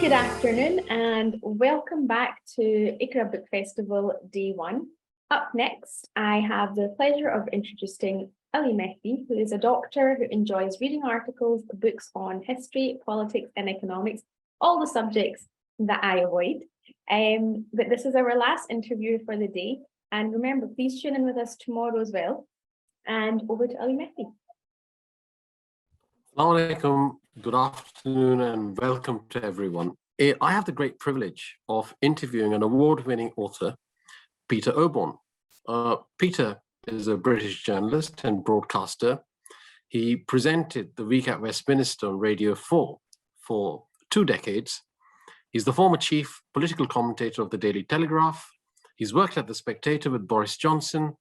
Good afternoon and welcome back to Iqra Book Festival Day 1. Up next, I have the pleasure of introducing Ali Mehdi, who is a doctor who enjoys reading articles, books on history, politics and economics, all the subjects that I avoid. But this is our last interview for the day. And remember, please tune in with us tomorrow as well. And over to Ali Mehdi. Assalamu alaikum, good afternoon and welcome to everyone. I have the great privilege of interviewing an award-winning author, Peter Oborne. Peter is a British journalist and broadcaster. He presented The Week at Westminster on Radio 4 for 2 decades. He's the former chief political commentator of the Daily Telegraph. He's worked at The Spectator with Boris Johnson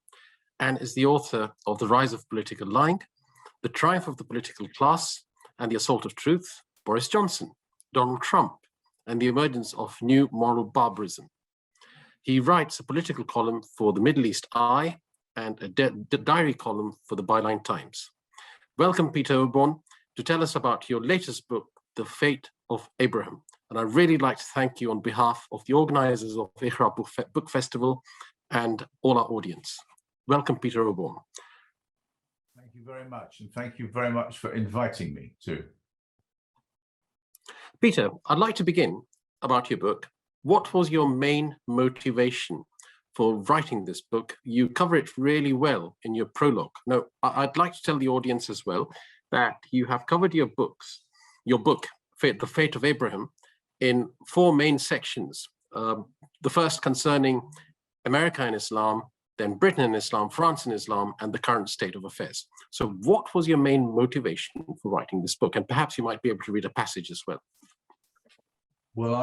and is the author of The Rise of Political Lying, The Triumph of the Political Class and the Assault of Truth, Boris Johnson, Donald Trump, and the Emergence of New Moral Barbarism. He writes a political column for the Middle East Eye and a diary column for the Byline Times. Welcome, Peter Oborne, to tell us about your latest book, The Fate of Abraham. And I'd really like to thank you on behalf of the organizers of Iqra Book Festival and all our audience. Welcome, Peter Oborne. Thank you very much, and thank you very much for inviting me too. Peter, I'd like to begin about your book. What was your main motivation for writing this book? You cover it really well in your prologue. Now, I'd like to tell the audience as well that you have covered your book, The Fate of Abraham, in 4 main sections. The first concerning America and Islam, then Britain and Islam, France and Islam, and the current state of affairs. So what was your main motivation for writing this book? And perhaps you might be able to read a passage as well. Well,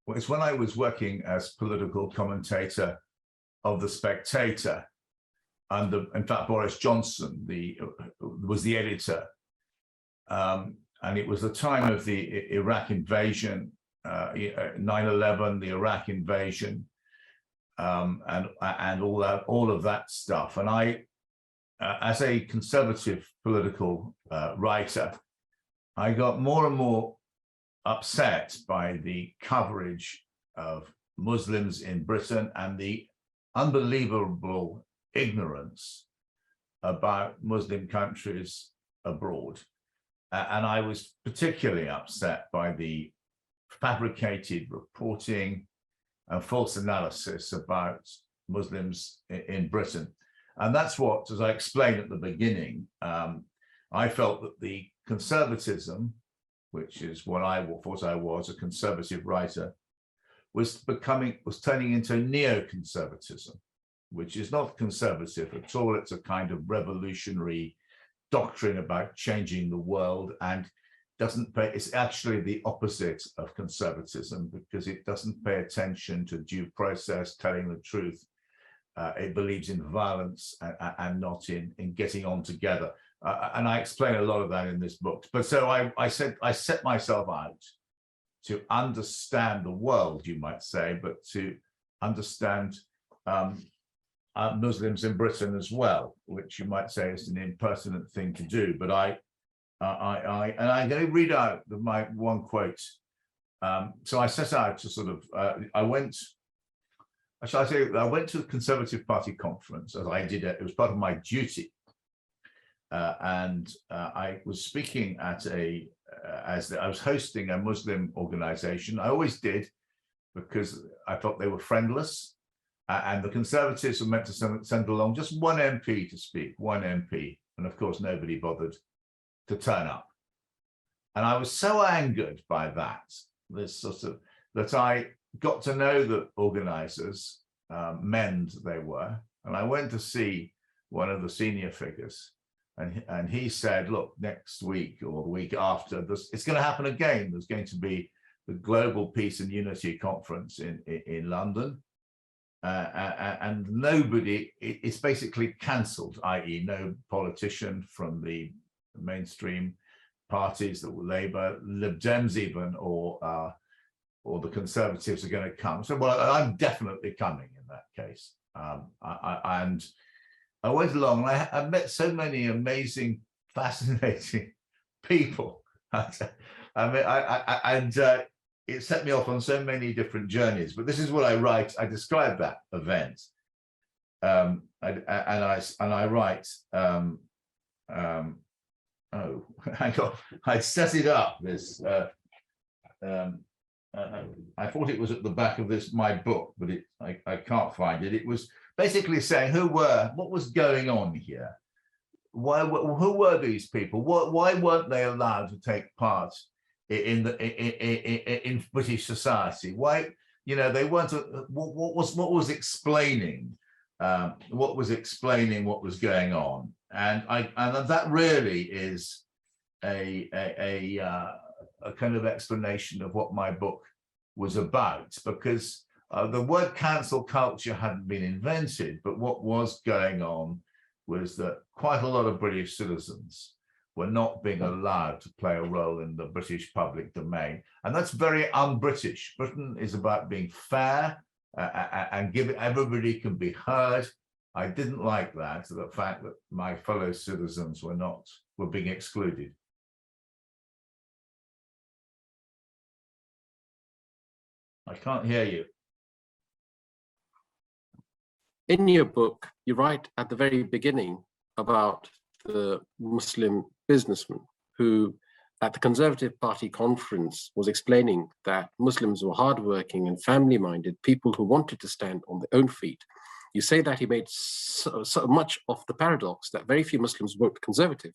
it's when I was working as political commentator of The Spectator under, in fact, Boris Johnson was the editor. And it was the time of the Iraq invasion, 9/11, the Iraq invasion, and all of that stuff. And I, as a conservative political writer, I got more and more upset by the coverage of Muslims in Britain and the unbelievable ignorance about Muslim countries abroad. And I was particularly upset by the fabricated reporting and false analysis about Muslims in Britain. And that's what, as I explained at the beginning, I felt that the conservatism, which is what I thought I was, a conservative writer, was turning into neoconservatism, which is not conservative at all. It's a kind of revolutionary doctrine about changing the world, and it's actually the opposite of conservatism, because it doesn't pay attention to due process, telling the truth. It believes in violence and not in getting on together. And I explain a lot of that in this book. But so I set myself out to understand the world, you might say, but to understand Muslims in Britain as well, which you might say is an impertinent thing to do. But I'm going to read out my one quote. So I set out to sort of, I went to the Conservative Party conference, as I did it. It was part of my duty. And I was speaking at I was hosting a Muslim organization. I always did, because I thought they were friendless. And the Conservatives were meant to send along just one MP to speak, one MP. And of course, nobody bothered to turn up. And I was so angered by that, that I got to know the organizers, men they were. And I went to see one of the senior figures. And he said, look, next week or the week after, it's going to happen again. There's going to be the Global Peace and Unity Conference in London. And nobody, it's basically cancelled, i.e. no politician from the mainstream parties, that were Labour, Lib Dems even, or the Conservatives are going to come. So, well, I'm definitely coming in that case. And I went along, and I met so many amazing, fascinating people. I mean, it set me off on so many different journeys. But this is what I write. I describe that event, and I write. Oh, hang on. I set it up. This. I thought it was at the back of my book, but I can't find it. It was basically saying what was going on here. Who were these people? Why weren't they allowed to take part in British society? Why, they weren't. What was explaining? What was explaining what was going on? And that really is a kind of explanation of what my book was about, because the word cancel culture hadn't been invented, but what was going on was that quite a lot of British citizens were not being allowed to play a role in the British public domain. And that's very un-British. Britain is about being fair and everybody can be heard. I didn't like that, the fact that my fellow citizens were being excluded. I can't hear you. In your book, you write at the very beginning about the Muslim businessman who, at the Conservative Party conference, was explaining that Muslims were hardworking and family-minded people who wanted to stand on their own feet. You say that he made so much of the paradox that very few Muslims vote Conservative,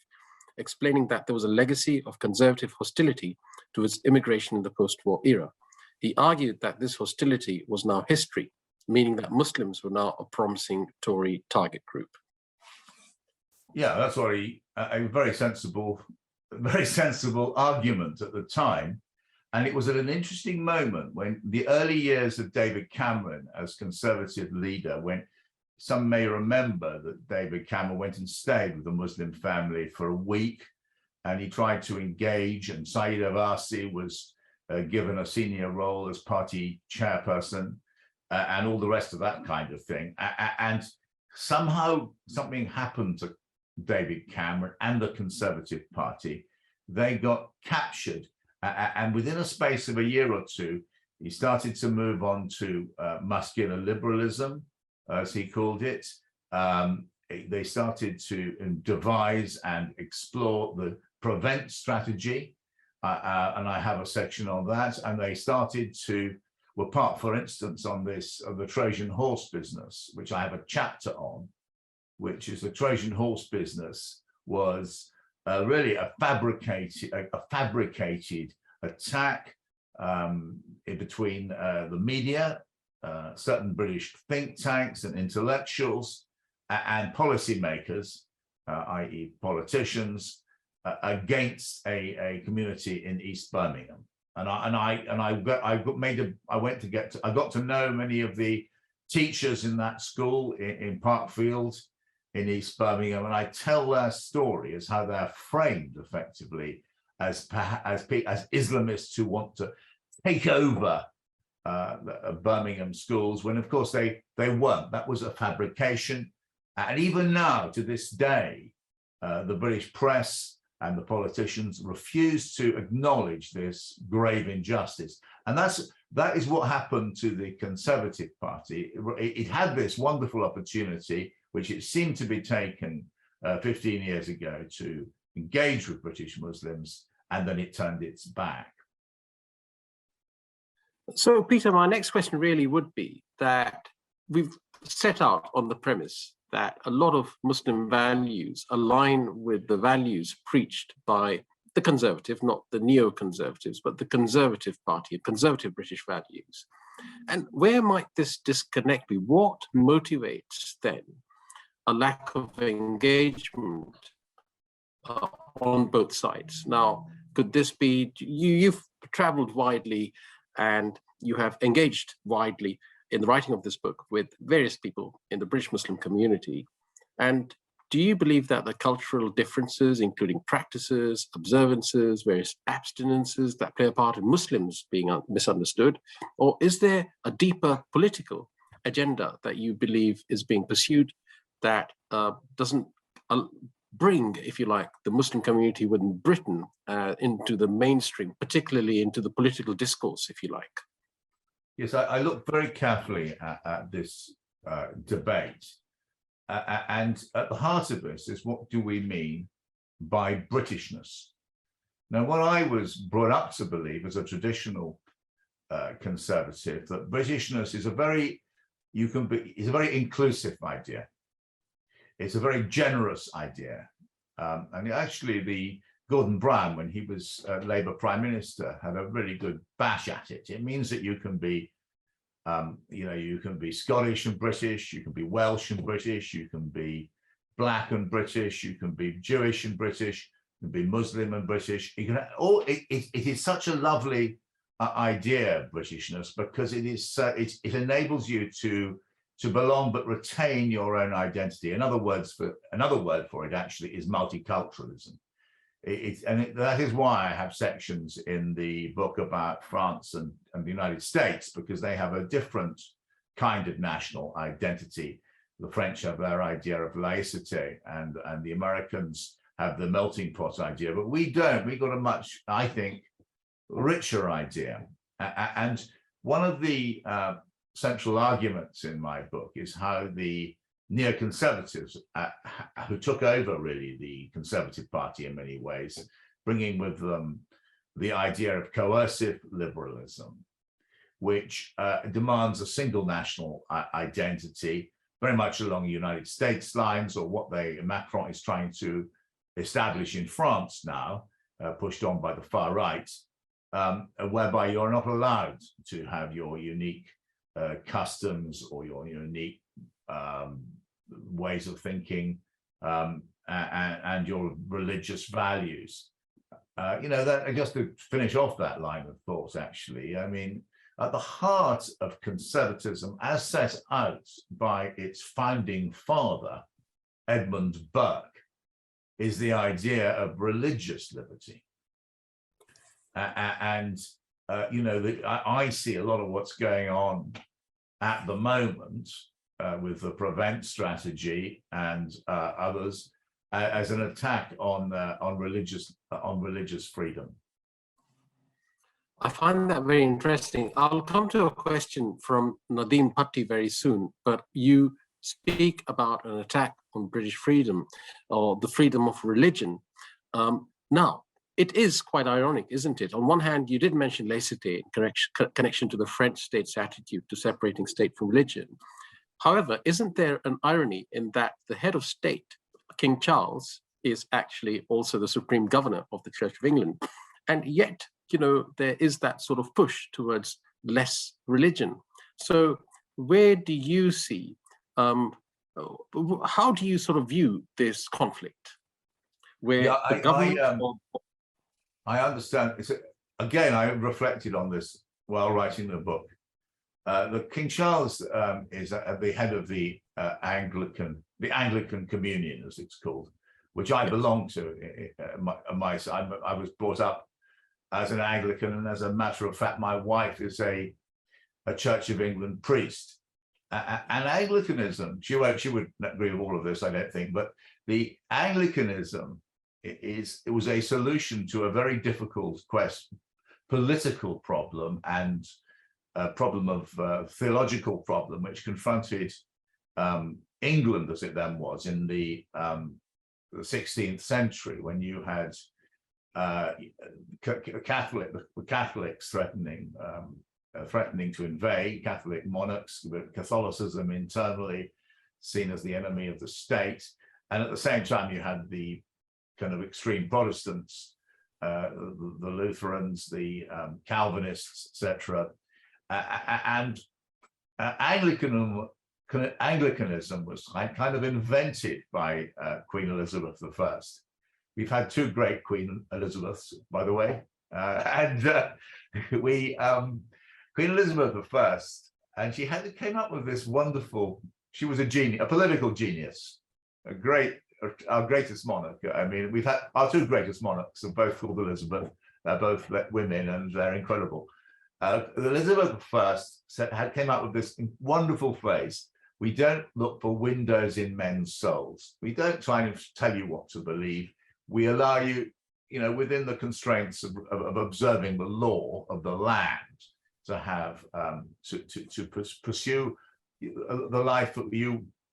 explaining that there was a legacy of Conservative hostility towards immigration in the post-war era. He argued that this hostility was now history, meaning that Muslims were now a promising Tory target group. Yeah, that's what a very sensible argument at the time. And it was at an interesting moment when the early years of David Cameron as Conservative leader, when some may remember that David Cameron went and stayed with a Muslim family for a week, and he tried to engage, and Saeed Avasi was given a senior role as party chairperson, and all the rest of that kind of thing. And somehow something happened to David Cameron and the Conservative Party. They got captured. And within a space of a year or two, he started to move on to muscular liberalism, as he called it. They started to devise and explore the prevent strategy. And I have a section on that. And they started to, were part, for instance, on this, of the Trojan horse business, which I have a chapter on, which is the Trojan horse business was really a fabricated attack in between the media, certain British think tanks and intellectuals, and policymakers, i.e. politicians, against a community in East Birmingham. I got to know many of the teachers in that school in Parkfield in East Birmingham, and I tell their story as how they're framed effectively as Islamists who want to take over Birmingham schools, when of course they weren't. That was a fabrication. And even now, to this day, the British press and the politicians refuse to acknowledge this grave injustice. And that is what happened to the Conservative Party. It had this wonderful opportunity, which it seemed to be taken 15 years ago, to engage with British Muslims, and then it turned its back. So, Peter, my next question really would be that we've set out on the premise that a lot of Muslim values align with the values preached by the Conservative, not the neo-conservatives, but the Conservative Party, conservative British values. And where might this disconnect be? What motivates then a lack of engagement on both sides? Now, could this be, you've traveled widely and you have engaged widely in the writing of this book with various people in the British Muslim community. And do you believe that the cultural differences, including practices, observances, various abstinences that play a part in Muslims being misunderstood, or is there a deeper political agenda that you believe is being pursued that doesn't bring, if you like, the Muslim community within Britain into the mainstream, particularly into the political discourse, if you like? Yes, I look very carefully at this debate. And at the heart of this is, what do we mean by Britishness? Now, what I was brought up to believe as a traditional conservative, that Britishness is a very inclusive idea. It's a very generous idea. And actually, the Gordon Brown, when he was Labour Prime Minister, had a really good bash at it. It means that you can be, you can be Scottish and British, you can be Welsh and British, you can be Black and British, you can be Jewish and British, you can be Muslim and British. You can it is such a lovely idea, Britishness, because it enables you to belong but retain your own identity. Another word for it actually is multiculturalism. That is why I have sections in the book about France and the United States, because they have a different kind of national identity. The French have their idea of laicite, and the Americans have the melting pot idea, but we don't. We've got a much, I think, richer idea. And one of the central arguments in my book is how the neoconservatives who took over really the Conservative Party in many ways, bringing with them the idea of coercive liberalism, which demands a single national identity, very much along the United States lines, or what Macron is trying to establish in France now, pushed on by the far right, whereby you're not allowed to have your unique customs or your unique ways of thinking and your religious values. That just to finish off that line of thought, actually, I mean, at the heart of conservatism, as set out by its founding father, Edmund Burke, is the idea of religious liberty. I see a lot of what's going on at the moment with the Prevent strategy and others as an attack on religious freedom. I find that very interesting. I'll come to a question from Nadeem Patti very soon, but you speak about an attack on British freedom or the freedom of religion. Now, it is quite ironic, isn't it? On one hand, you did mention laicite in connection to the French state's attitude to separating state from religion. However, isn't there an irony in that the head of state, King Charles, is actually also the supreme governor of the Church of England? And yet, there is that sort of push towards less religion. So where do you see, how do you sort of view this conflict? Where the government... I understand. Again, I reflected on this while writing the book. The King Charles is at the head of the Anglican Communion, as it's called, which I belong to. I was brought up as an Anglican, and as a matter of fact, my wife is a Church of England priest. And Anglicanism, she would agree with all of this, I don't think, but the Anglicanism it was a solution to a very difficult political problem and a problem of theological problem, which confronted England, as it then was, in the 16th century, when you had Catholics threatening to invade, Catholic monarchs, Catholicism internally seen as the enemy of the state, and at the same time you had the kind of extreme Protestants, the Lutherans, the Calvinists, etc. And Anglicanism was kind of invented by Queen Elizabeth I. We've had two great Queen Elizabeths, by the way, Queen Elizabeth I, and she came up with this wonderful. She was a genius, a political genius, our greatest monarch. I mean, we've had our two greatest monarchs are both called Elizabeth. They're both women, and they're incredible. Elizabeth I came up with this wonderful phrase: We don't look for windows in men's souls. We don't try and tell you what to believe. We allow you, within the constraints of observing the law of the land, to have to pursue the life that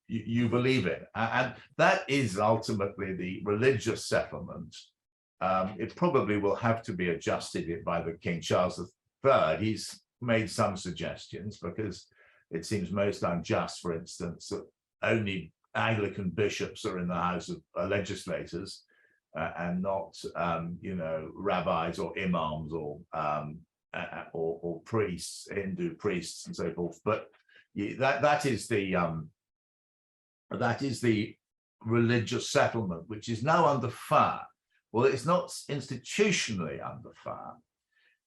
you believe in, and that is ultimately the religious settlement. It probably will have to be adjusted by the King Charles III. He's made some suggestions, because it seems most unjust, for instance, that only Anglican bishops are in the House of Legislators, and not rabbis or imams or priests, Hindu priests, and so forth. But that is the religious settlement, which is now under fire. Well, it's not institutionally under fire,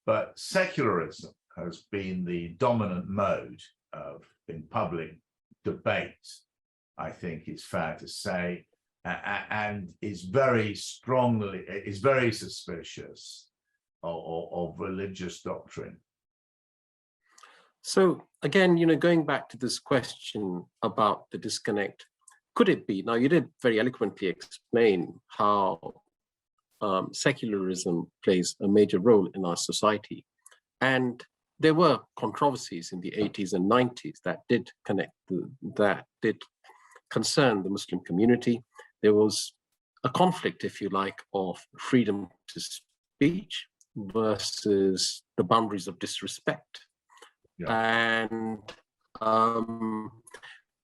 but secularism has been the dominant mode in public debate, I think it's fair to say, and is very suspicious of religious doctrine. So again, going back to this question about the disconnect, could it be, now you did very eloquently explain how secularism plays a major role in our society, and there were controversies in the 80s and 90s that did concern the Muslim community. There was a conflict, if you like, of freedom to speech versus the boundaries of disrespect. Yeah. And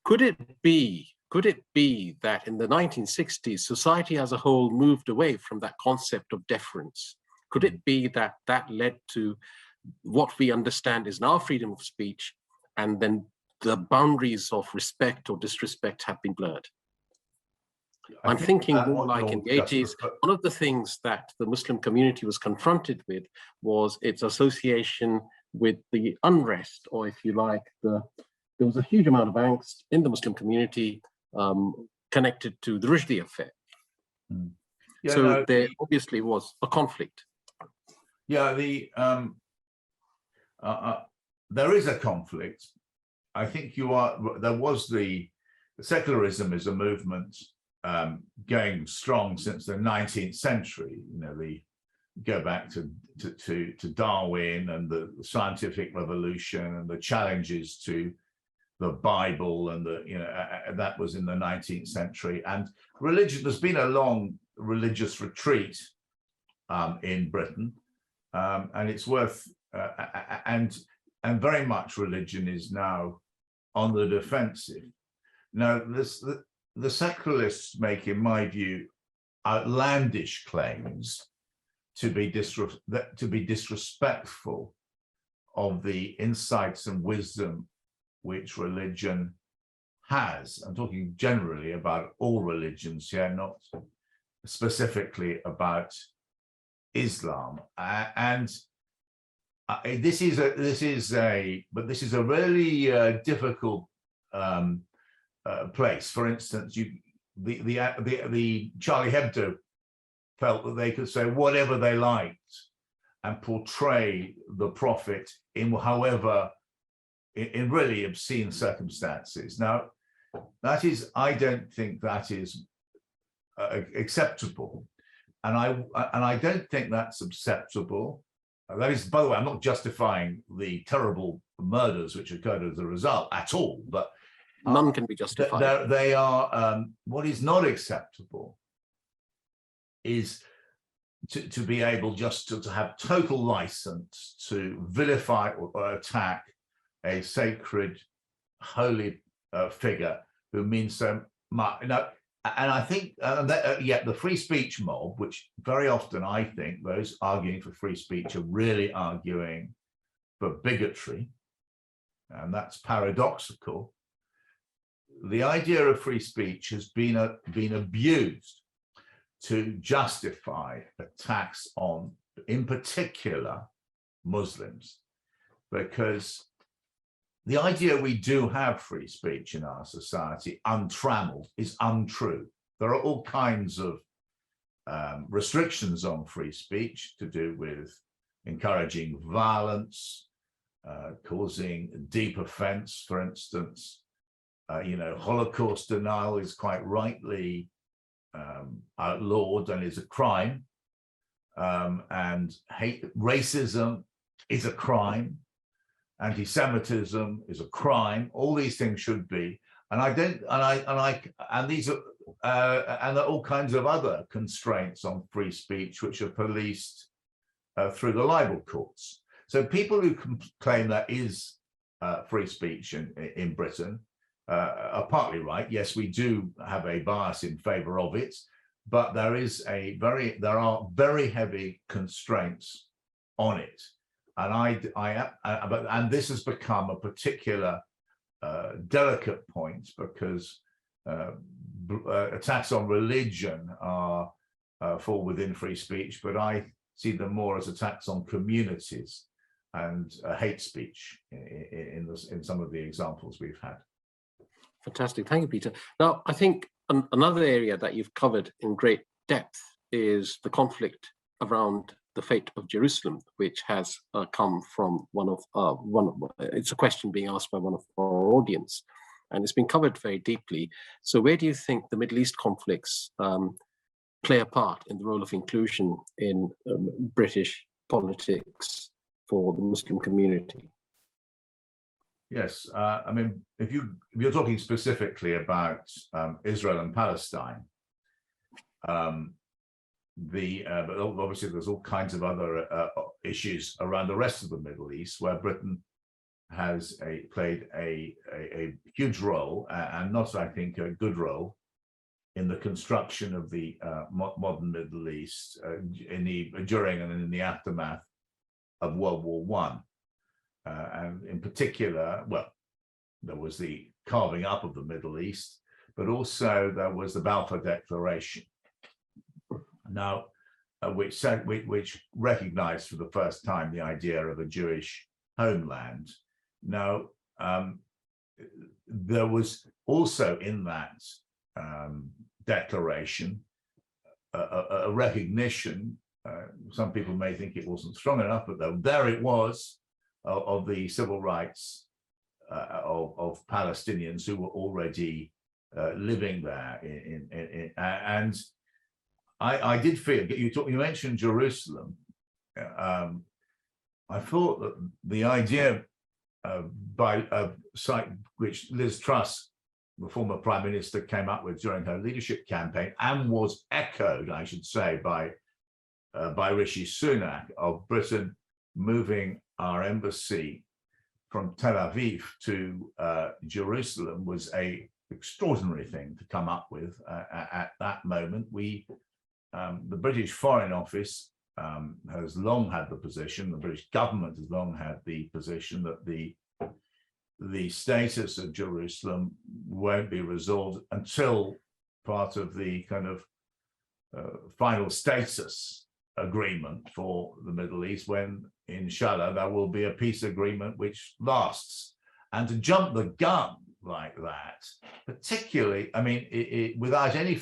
could it be that in the 1960s, society as a whole moved away from that concept of deference? Could it be that led to what we understand is now freedom of speech, and then the boundaries of respect or disrespect have been blurred? I'm thinking more like in the 80s, one of the things that the Muslim community was confronted with was its association with the unrest, or if you like, there was a huge amount of angst in the Muslim community connected to the Rushdie affair. There obviously was a conflict. Yeah, there is a conflict. I think there was the secularism is a movement going strong since the 19th century. Go back to Darwin and the scientific revolution and the challenges to the Bible, and that was in the 19th century. And religion, there's been a long religious retreat in Britain, and it's worth and very much religion is now on the defensive. Now, the secularists make, in my view, outlandish claims to be disrespectful of the insights and wisdom which religion has. I'm talking generally about all religions here, not specifically about Islam. This is a really difficult place. For instance, the Charlie Hebdo felt that they could say whatever they liked and portray the prophet in really obscene circumstances. Now, I don't think that is acceptable, and I don't think that's acceptable. That is, by the way, I'm not justifying the terrible murders which occurred as a result at all, but none can be justified. They are. What is not acceptable is to be able just to have total license to vilify or attack a sacred, holy figure who means so much. And I think the free speech mob, which very often I think those arguing for free speech are really arguing for bigotry, and that's paradoxical. The idea of free speech has been abused to justify attacks on, in particular, Muslims, because the idea we do have free speech in our society, untrammeled, is untrue. There are all kinds of restrictions on free speech to do with encouraging violence, causing deep offense, for instance, Holocaust denial is quite rightly outlawed and is a crime, and racism is a crime, anti-Semitism is a crime. All these things should be, and there are all kinds of other constraints on free speech which are policed through the libel courts. So people who claim that is free speech in Britain are partly right. Yes, we do have a bias in favor of it, but there are very heavy constraints on it, and this has become a particular delicate point because attacks on religion fall within free speech, but I see them more as attacks on communities and hate speech in some of the examples we've had. Fantastic, thank you, Peter. Now, I think another area that you've covered in great depth is the conflict around the fate of Jerusalem, which has come from it's a question being asked by one of our audience, and it's been covered very deeply. So where do you think the Middle East conflicts play a part in the role of inclusion in British politics for the Muslim community? Yes, I mean, if you're talking specifically about Israel and Palestine, but obviously there's all kinds of other issues around the rest of the Middle East where Britain has played a huge role, and not, I think, a good role in the construction of the modern Middle East during and in the aftermath of World War I. And in particular, well, there was the carving up of the Middle East, but also there was the Balfour Declaration. Now, which recognized for the first time the idea of a Jewish homeland. Now, there was also in that declaration a recognition, some people may think it wasn't strong enough, but there it was, of the civil rights of Palestinians who were already living there. And I did feel, you mentioned Jerusalem. I thought that the idea which Liz Truss, the former Prime Minister, came up with during her leadership campaign, and was echoed, I should say, by Rishi Sunak, of Britain moving our embassy from Tel Aviv to Jerusalem, was an extraordinary thing to come up with at that moment. The British Foreign Office has long had the position, the British government has long had the position that the status of Jerusalem won't be resolved until part of the kind of final status agreement for the Middle East, when inshallah there will be a peace agreement which lasts. And to jump the gun like that, particularly, I mean, without getting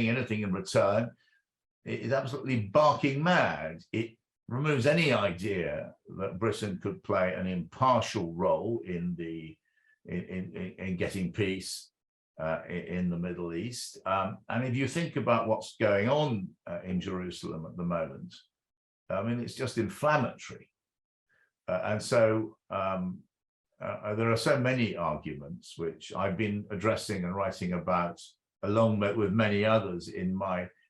anything in return, it is absolutely barking mad. It removes any idea that Britain could play an impartial role in getting peace in the Middle East. And if you think about what's going on in Jerusalem at the moment, I mean, it's just inflammatory. And so there are so many arguments which I've been addressing and writing about, along with many others in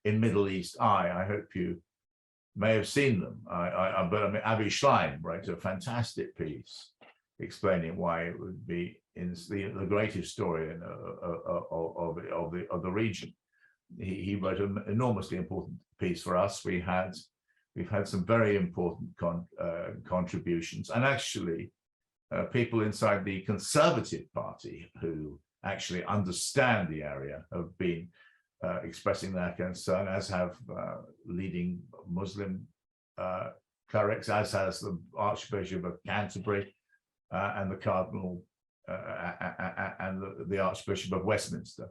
Middle East Eye. I hope you may have seen them. But I mean, Avi Schlein wrote a fantastic piece explaining why it would be the great historian of the region. He wrote an enormously important piece for us. We've had some very important contributions, and actually people inside the Conservative Party who actually understand the area have been expressing their concern, as have leading Muslim clerics, as has the Archbishop of Canterbury and the Cardinal and the Archbishop of Westminster.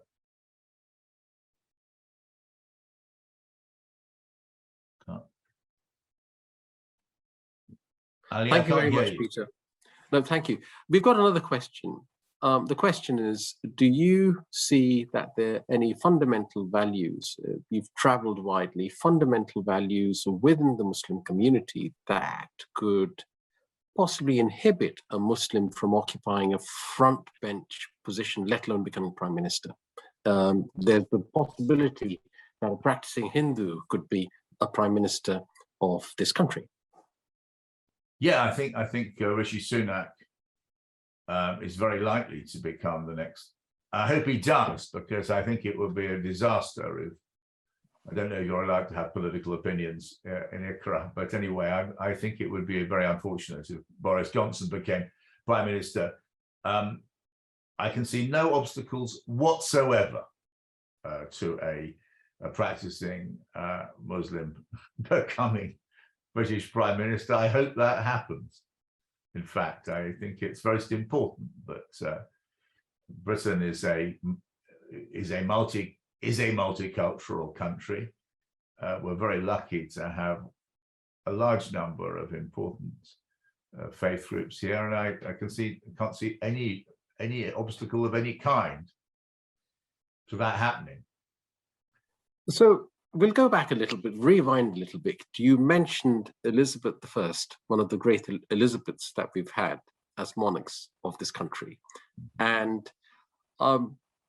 Thank you very much, Peter. No, thank you. We've got another question the question is, do you see that there are any fundamental values, you've traveled widely, fundamental values within the Muslim community that could possibly inhibit a Muslim from occupying a front bench position, let alone becoming prime minister? There's the possibility that a practicing Hindu could be a prime minister of this country. Yeah, I think Rishi Sunak is very likely to become the next. I hope he does, because I think it would be a disaster if, I don't know if you're allowed to have political opinions in Iqra, but anyway, I think it would be very unfortunate if Boris Johnson became prime minister. I can see no obstacles whatsoever to a practicing Muslim becoming British prime minister. I hope that happens. In fact, I think it's most important that Britain is a multicultural country. We're very lucky to have a large number of important faith groups here, and I can't see any obstacle of any kind to that happening. So we'll go back a little bit, rewind a little bit. You mentioned Elizabeth I, one of the great Elizabeths that we've had as monarchs of this country. And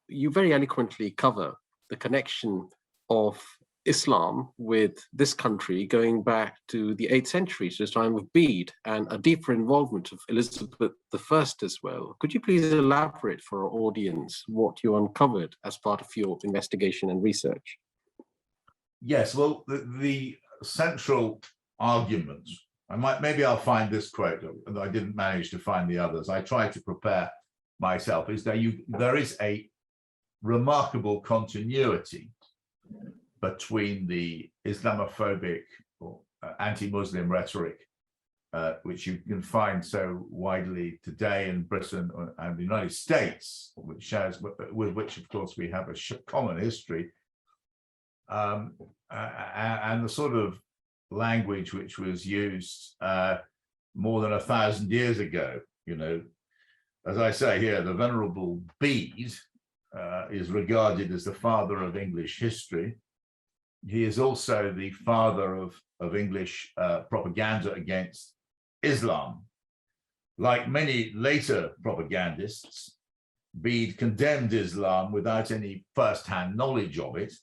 you very eloquently cover the connection of Islam with this country going back to the 8th century, to the time of Bede, and a deeper involvement of Elizabeth I as well. Could you please elaborate for our audience what you uncovered as part of your investigation and research? Yes, well, the central argument, maybe I'll find this quote, I didn't manage to find the others. I tried to prepare myself, is that there is a remarkable continuity between the Islamophobic or anti-Muslim rhetoric, which you can find so widely today in Britain and the United States, with which, of course, we have a common history, and the sort of language which was used more than 1,000 years ago. You know, as I say here, the Venerable Bede is regarded as the father of English history. He is also the father of English propaganda against Islam. Like many later propagandists, Bede condemned Islam without any first-hand knowledge of it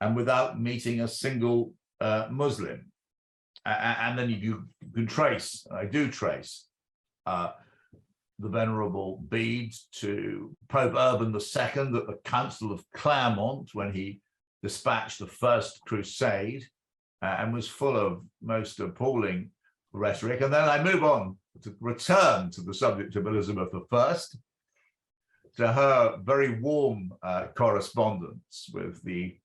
and without meeting a single Muslim. And then you can trace, I do trace, the Venerable Bede to Pope Urban II at the Council of Clermont, when he dispatched the First Crusade and was full of most appalling rhetoric. And then I move on to return to the subject of Elizabeth I, to her very warm correspondence with the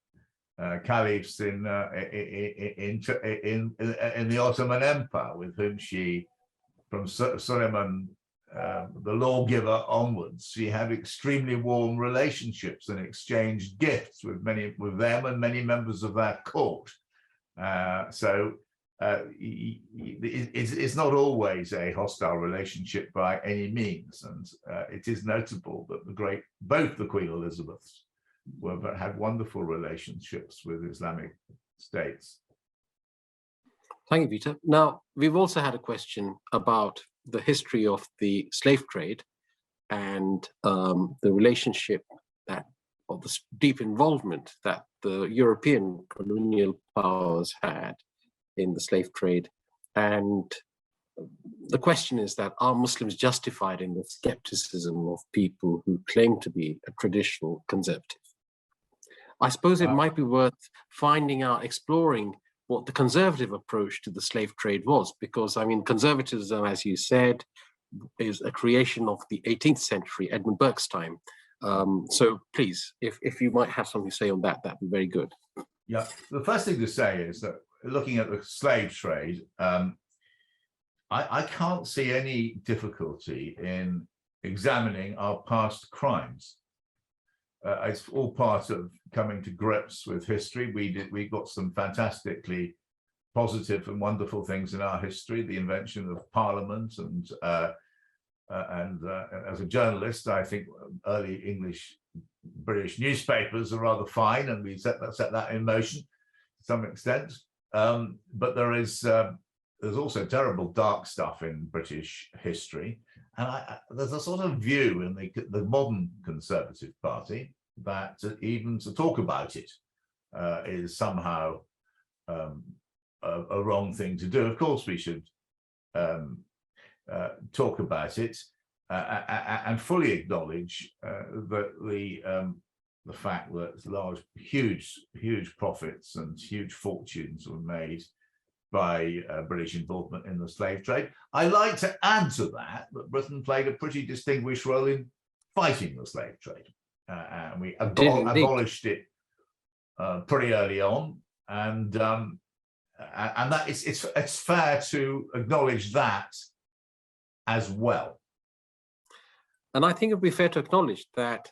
caliphs in the Ottoman Empire, with whom she, from Suleiman, the lawgiver onwards, she had extremely warm relationships and exchanged gifts with them and many members of that court. So it's not always a hostile relationship by any means, and it is notable that both the Queen Elizabeths had wonderful relationships with Islamic states. Thank you, Peter. Now, we've also had a question about the history of the slave trade and the relationship of the deep involvement that the European colonial powers had in the slave trade. And the question is that, are Muslims justified in the skepticism of people who claim to be a traditional conservative? I suppose it might be worth finding out, exploring what the conservative approach to the slave trade was, because, I mean, conservatism, as you said, is a creation of the 18th century, Edmund Burke's time. So please, if you might have something to say on that, that'd be very good. Yeah, the first thing to say is that looking at the slave trade, I can't see any difficulty in examining our past crimes. It's all part of coming to grips with history. We got some fantastically positive and wonderful things in our history, the invention of Parliament and and as a journalist, I think early British newspapers are rather fine, and we set that in motion to some extent. But there's also terrible dark stuff in British history, and there's a sort of view in the modern Conservative Party that even to talk about it is somehow a wrong thing to do. Of course, we should talk about it and fully acknowledge that the fact that huge profits and huge fortunes were made by British involvement in the slave trade. I like to add to that Britain played a pretty distinguished role in fighting the slave trade, and we abolished it pretty early on, and that it's fair to acknowledge that as well. And I think it would be fair to acknowledge that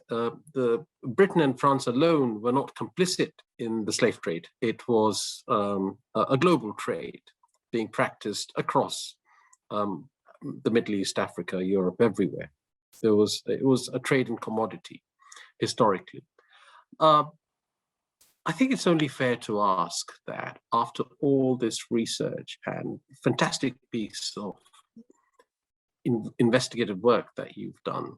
Britain and France alone were not complicit in the slave trade. It was a global trade being practiced across the Middle East, Africa, Europe, everywhere. It was a trade in commodity historically. I think it's only fair to ask that after all this research and fantastic piece of investigative work that you've done,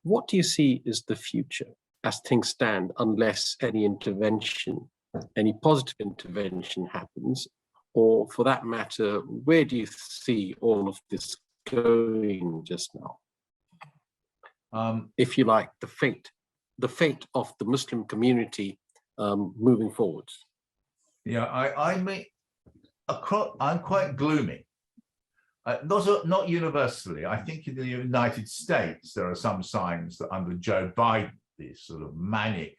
what do you see is the future as things stand, unless any intervention, any positive intervention happens, or for that matter, where do you see all of this going just now? If you like, the fate of the Muslim community moving forwards. Yeah, I'm quite gloomy. Not universally. I think in the United States there are some signs that under Joe Biden, these sort of manic,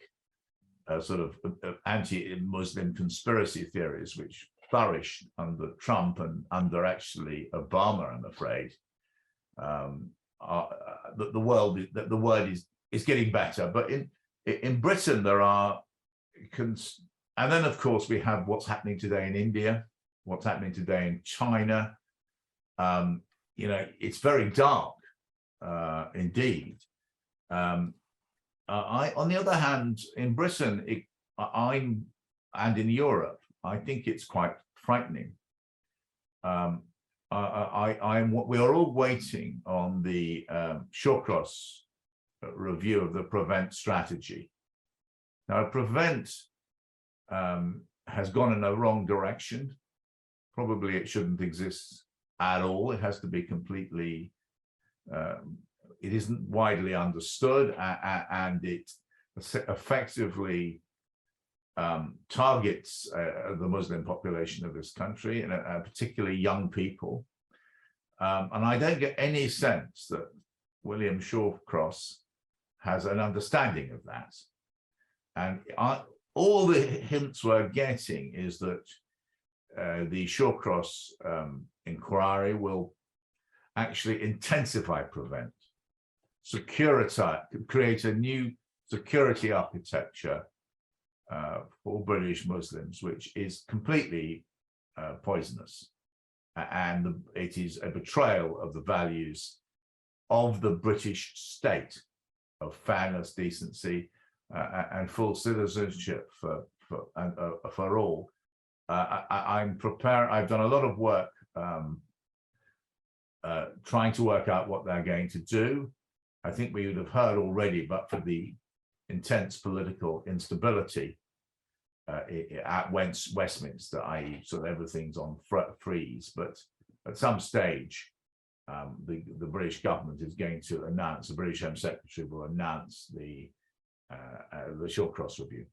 sort of anti-Muslim conspiracy theories, which flourished under Trump and under actually Obama, I'm afraid, that the word is getting better. But in Britain there are, and then of course we have what's happening today in India, what's happening today in China. It's very dark indeed. On the other hand, in Britain, and in Europe, I think it's quite frightening. We are all waiting on the Shawcross review of the Prevent strategy. Now, Prevent has gone in a wrong direction. Probably it shouldn't exist at all. It has to be completely, it isn't widely understood, and it effectively targets the Muslim population of this country, and particularly young people. And I don't get any sense that William Shawcross has an understanding of that. And all the hints we're getting is that the Shawcross inquiry will actually intensify Prevent, create a new security architecture for British Muslims, which is completely poisonous. And it is a betrayal of the values of the British state, of fairness, decency, and full citizenship for all. I'm prepared. I've done a lot of work trying to work out what they're going to do. I think we would have heard already, but for the intense political instability at Westminster, i.e. sort of everything's on freeze. But at some stage, the British government is going to announce, the British Home Secretary will announce the Shawcross review.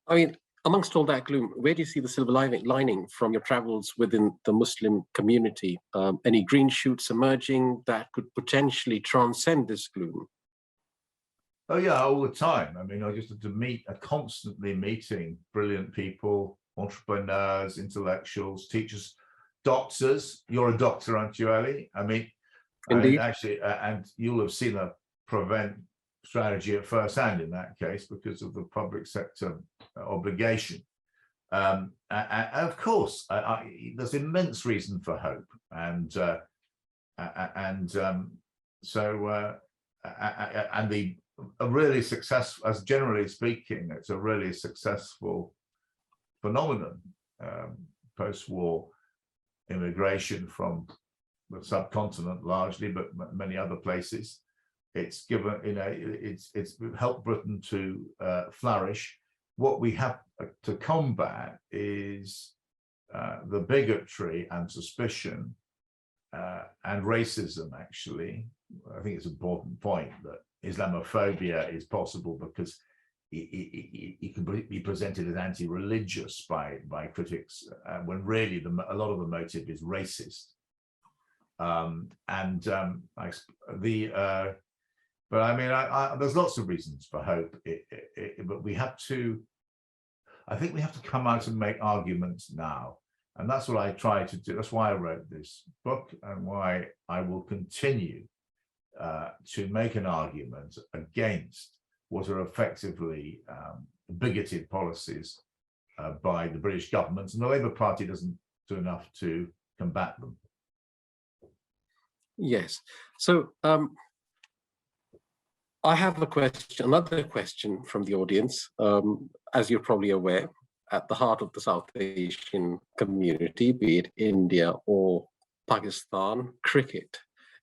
I mean, amongst all that gloom, where do you see the silver lining from your travels within the Muslim community? Any green shoots emerging that could potentially transcend this gloom? Oh yeah, all the time. I mean, I just had to constantly meeting brilliant people, entrepreneurs, intellectuals, teachers, doctors. You're a doctor, aren't you, Ali? I mean, indeed. And you'll have seen a Prevent strategy at first hand in that case because of the public sector obligation. And of course, there's immense reason for hope, and a really successful, as generally speaking, it's a really successful phenomenon. Post-war immigration from the subcontinent largely, but many other places. It's given, it's helped Britain to flourish. What we have to combat is the bigotry and suspicion and racism, actually. I think it's an important point that Islamophobia is possible because it can be presented as anti-religious by critics, when really a lot of the motive is racist. But I mean, there's lots of reasons for hope, but we have to, I think we have to come out and make arguments now. And that's what I try to do. That's why I wrote this book and why I will continue to make an argument against what are effectively bigoted policies by the British government. And the Labour Party doesn't do enough to combat them. Yes. So I have another question from the audience. As you're probably aware, at the heart of the South Asian community, be it India or Pakistan, cricket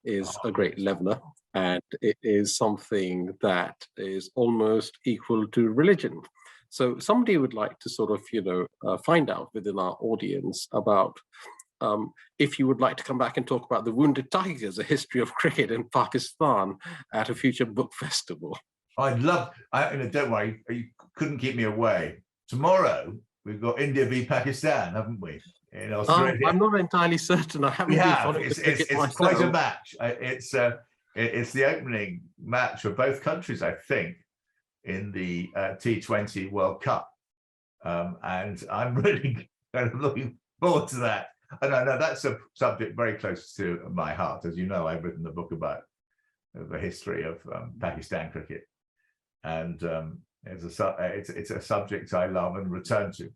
is a great leveler, and it is something that is almost equal to religion. So somebody would like to sort of, find out within our audience about if you would like to come back and talk about the Wounded Tigers, a history of cricket in Pakistan at a future book festival. I'd love, don't worry, you couldn't keep me away. Tomorrow, we've got India v Pakistan, haven't we? In Australia. I'm not entirely certain. I haven't been following it's myself. Quite a match. It's the opening match for both countries, I think, in the T20 World Cup. And I'm really kind of looking forward to that. And I know that's a subject very close to my heart. As you know, I've written a book about the history of Pakistan cricket. And it's a subject I love and return to.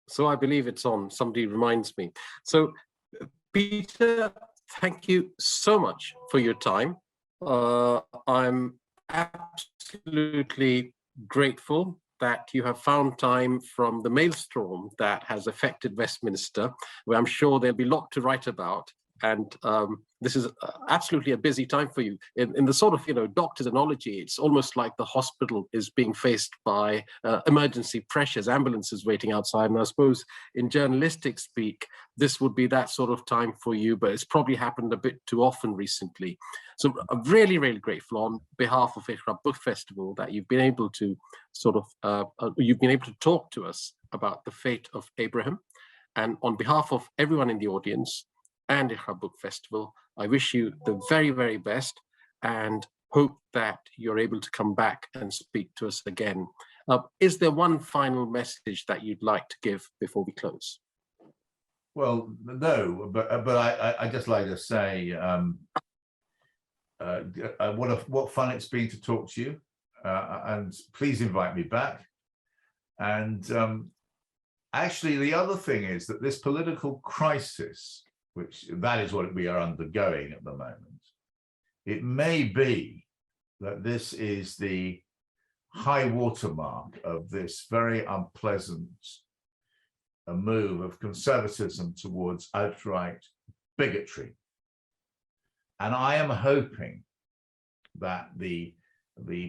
So I believe it's on. Somebody reminds me. So, Peter, thank you so much for your time. I'm absolutely grateful that you have found time from the maelstrom that has affected Westminster, where I'm sure there'll be a lot to write about. And this is absolutely a busy time for you. In the sort of, doctor's analogy, it's almost like the hospital is being faced by emergency pressures, ambulances waiting outside. And I suppose in journalistic speak, this would be that sort of time for you, but it's probably happened a bit too often recently. So I'm really, really grateful on behalf of Iqra Book Festival that you've been able to talk to us about the fate of Abraham. And on behalf of everyone in the audience, and Iqra Book Festival, I wish you the very, very best and hope that you're able to come back and speak to us again. Is there one final message that you'd like to give before we close? Well, no, but I just like to say what fun it's been to talk to you, and please invite me back. And actually, the other thing is that this political crisis, which that is what we are undergoing at the moment, it may be that this is the high watermark of this very unpleasant move of conservatism towards outright bigotry. And I am hoping that the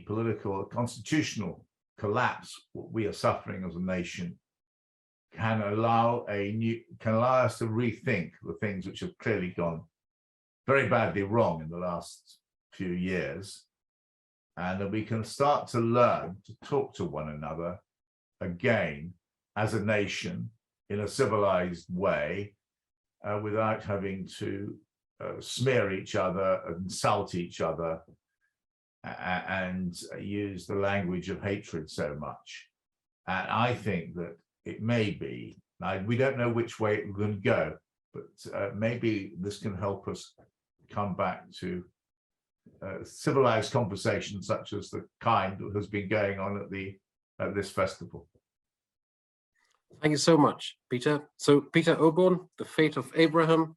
political constitutional collapse what we are suffering as a nation can allow us to rethink the things which have clearly gone very badly wrong in the last few years, and that we can start to learn to talk to one another again as a nation in a civilized way, without having to smear each other, insult each other, and use the language of hatred so much. And I think that it may be, we don't know which way it will go, but maybe this can help us come back to civilized conversations such as the kind that has been going on at this festival. Thank you so much, Peter. So Peter Oborne, The Fate of Abraham,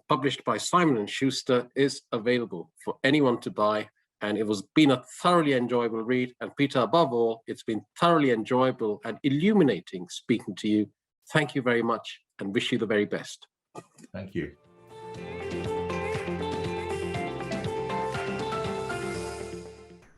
published by Simon & Schuster, is available for anyone to buy. And it was been a thoroughly enjoyable read. And Peter, above all, it's been thoroughly enjoyable and illuminating speaking to you. Thank you very much and wish you the very best. Thank you.